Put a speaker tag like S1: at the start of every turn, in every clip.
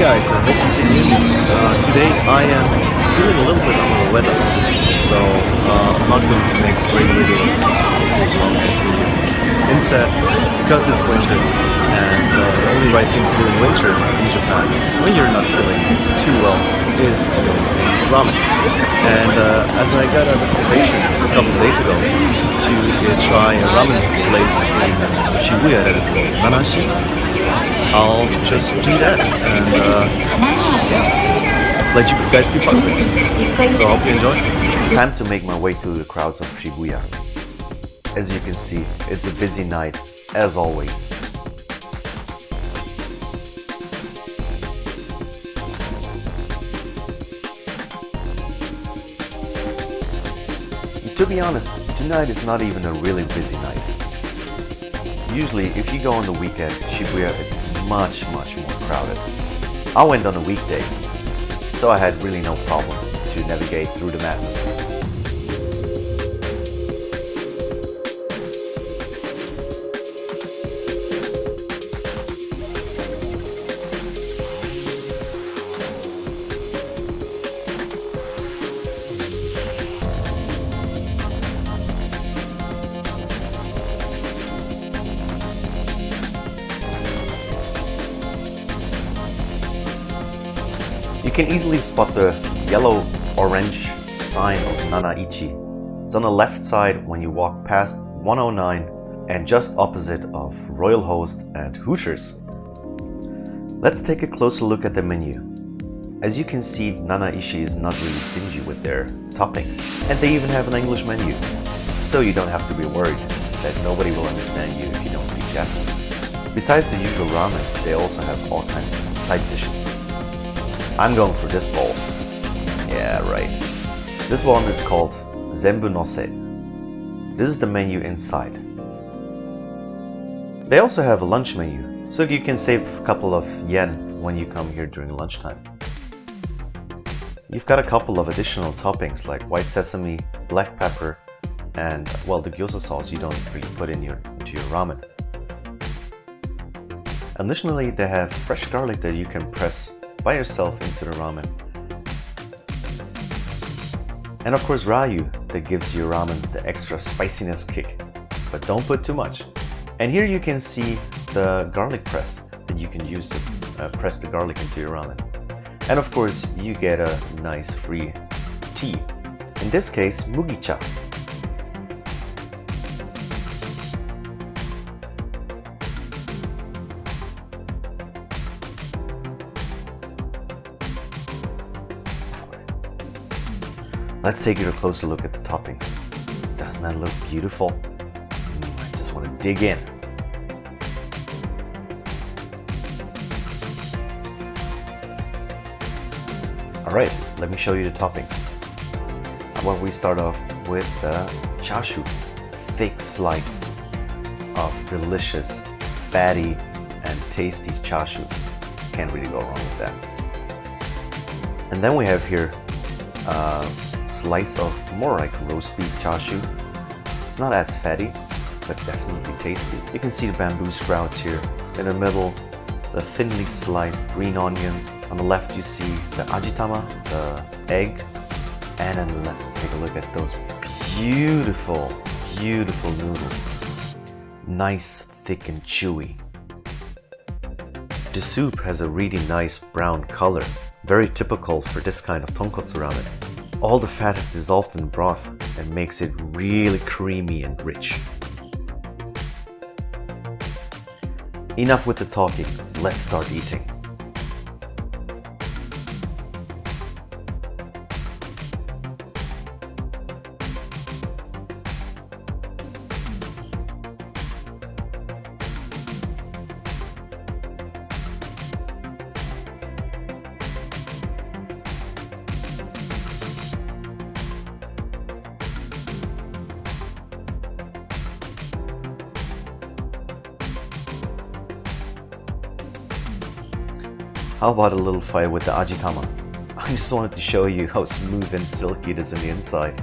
S1: guys, I hope you can hear me. Today I am feeling a little bit under the weather, so I'm not going to make a great video as long as video. Instead, because it's winter, and the only right thing to do in winter in Japan, when you're not feeling too well, is to go and eat ramen. And as I got a recommendation a couple of days ago to try a ramen place in Shibuya that is called Nanashi, I'll just do that and let you guys be part of it. So I hope you enjoy.
S2: Time to make my way through the crowds of Shibuya. As you can see, it's a busy night, as always. To be honest, tonight is not even a really busy night. Usually, if you go on the weekend, Shibuya is much more crowded. I went on a weekday, so I had really no problem to navigate through the madness. You can easily spot the yellow-orange sign of Nanaichi. It's on the left side when you walk past 109 and just opposite of Royal Host and Hooters. Let's take a closer look at the menu. As you can see, Nanaichi is not really stingy with their toppings, and they even have an English menu, so you don't have to be worried that nobody will understand you if you don't speak Japanese. Besides the usual ramen, they also have all kinds of side dishes. I'm going for this bowl. Yeah, right. This one is called Zenbu Nose. This is the menu inside. They also have a lunch menu, so you can save a couple of yen when you come here during lunchtime. You've got a couple of additional toppings like white sesame, black pepper, and, well, the gyoza sauce you don't really put into your ramen. Additionally, they have fresh garlic that you can press by yourself into the ramen. And of course Ryu, that gives your ramen the extra spiciness kick, but don't put too much. And here you can see the garlic press that you can use to press the garlic into your ramen. And of course you get a nice free tea, in this case mugicha. Let's take a closer look at the toppings. Doesn't that look beautiful? I just want to dig in. Alright, let me show you the toppings. How about we start off with the chashu, thick slice of delicious, fatty, and tasty chashu. Can't really go wrong with that. And then we have here slice of more like roast beef chashu. It's not as fatty, but definitely tasty. You can see the bamboo sprouts here. In the middle, the thinly sliced green onions. On the left you see the ajitama, the egg. And then let's take a look at those beautiful noodles. Nice, thick and chewy. The soup has a really nice brown color, very typical for this kind of tonkotsu ramen. All the fat is dissolved in broth and makes it really creamy and rich. Enough with the talking, let's start eating. How about a little fight with the ajitama? I just wanted to show you how smooth and silky it is on the inside,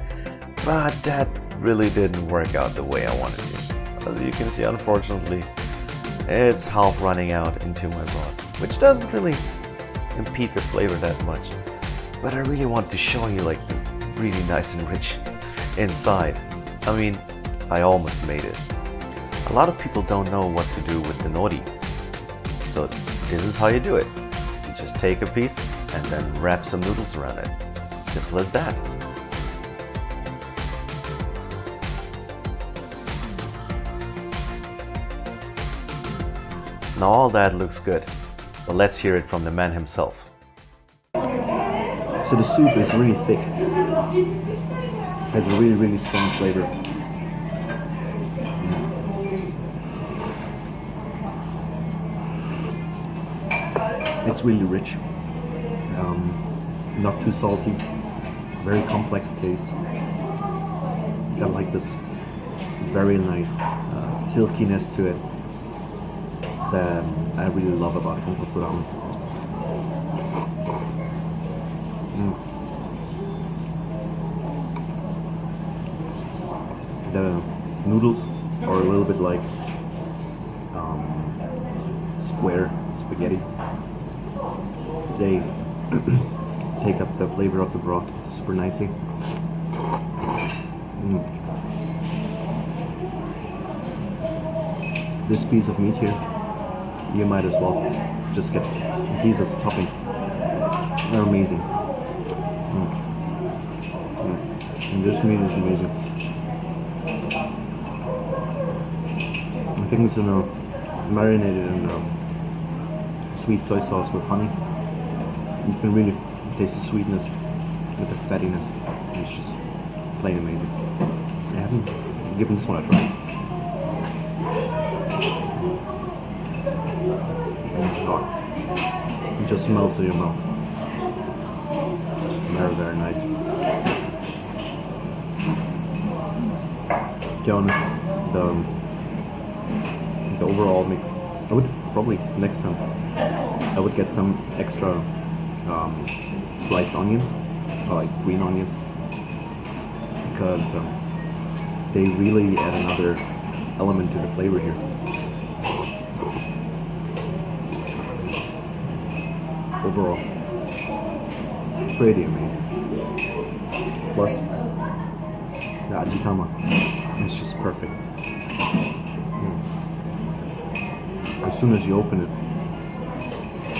S2: but that really didn't work out the way I wanted to. As you can see, unfortunately, it's half running out into my broth, which doesn't really impede the flavor that much. But I really want to show you like the really nice and rich inside. I mean, I almost made it. A lot of people don't know what to do with the nori. So this is how you do it. You just take a piece and then wrap some noodles around it. Simple as that. Now all that looks good, but let's hear it from the man himself.
S1: So the soup is really thick. Has a really strong flavor. It's really rich. Not too salty. Very complex taste. Got like this very nice silkiness to it that I really love about Tonkotsu Ramen. The noodles are a little bit like square spaghetti. They take up the flavor of the broth super nicely. This piece of meat here, you might as well just get these as topping. They're amazing. And this meat is amazing. I think it's marinated in sweet soy sauce with honey. You can really taste the sweetness with the fattiness. It's just plain amazing. I haven't given this one a try. It just melts in your mouth. Very nice. To be honest, the overall mix, I would probably next time I would get some extra sliced onions, or like green onions, because they really add another element to the flavor here. Overall, pretty amazing. Plus, the ajitama is just perfect. As soon as you open it,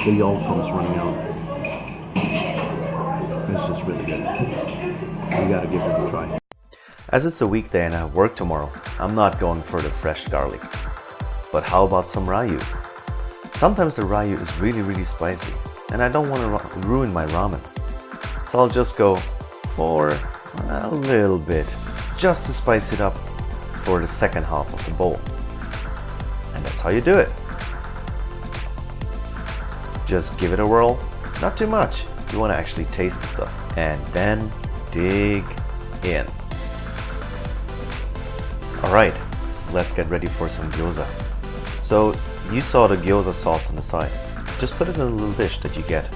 S1: the yolk comes running out. It's just really good. You gotta give this a try.
S2: As it's a weekday and I have work tomorrow, I'm not going for the fresh garlic. But how about some ryu? Sometimes the ryu is really spicy, and I don't want to ruin my ramen. So I'll just go for a little bit, just to spice it up for the second half of the bowl. And that's how you do it. Just give it a whirl, not too much. You want to actually taste the stuff, and then dig in. Alright, let's get ready for some gyoza. So you saw the gyoza sauce on the side. Just put it in a little dish that you get.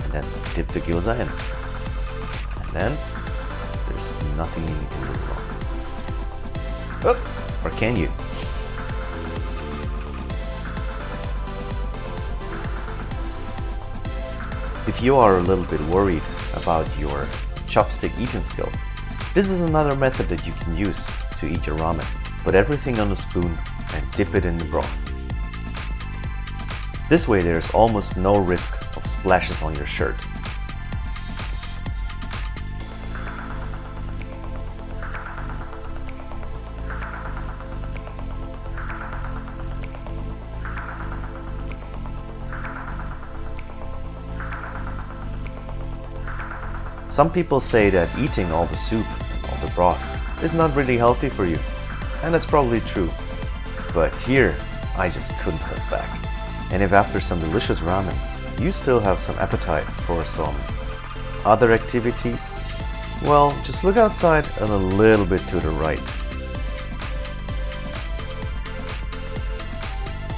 S2: And then dip the gyoza in. And then there's nothing you can do wrong. Oh, or can you? If you are a little bit worried about your chopstick eating skills, this is another method that you can use to eat your ramen. Put everything on a spoon and dip it in the broth. This way there's almost no risk of splashes on your shirt. Some people say that eating all the soup, all the broth, is not really healthy for you. And that's probably true. But here, I just couldn't hold back. And if after some delicious ramen, you still have some appetite for some other activities, well, just look outside and a little bit to the right.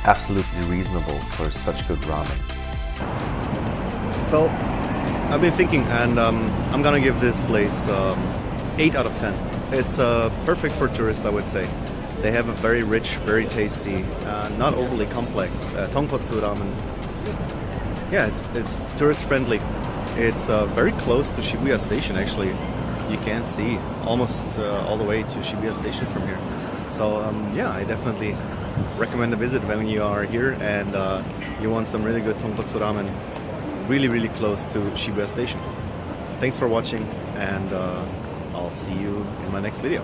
S2: Absolutely reasonable for such good ramen.
S1: So, I've been thinking, and I'm gonna give this place 8 out of 10. It's perfect for tourists, I would say. They have a very rich, very tasty, not overly complex tonkotsu ramen yeah, it's tourist friendly. It's very close to Shibuya Station actually. You can see almost all the way to Shibuya Station from here. So yeah, I definitely recommend a visit when you are here and you want some really good tonkotsu ramen really close to Shibuya Station. Thanks for watching and I'll see you in my next video.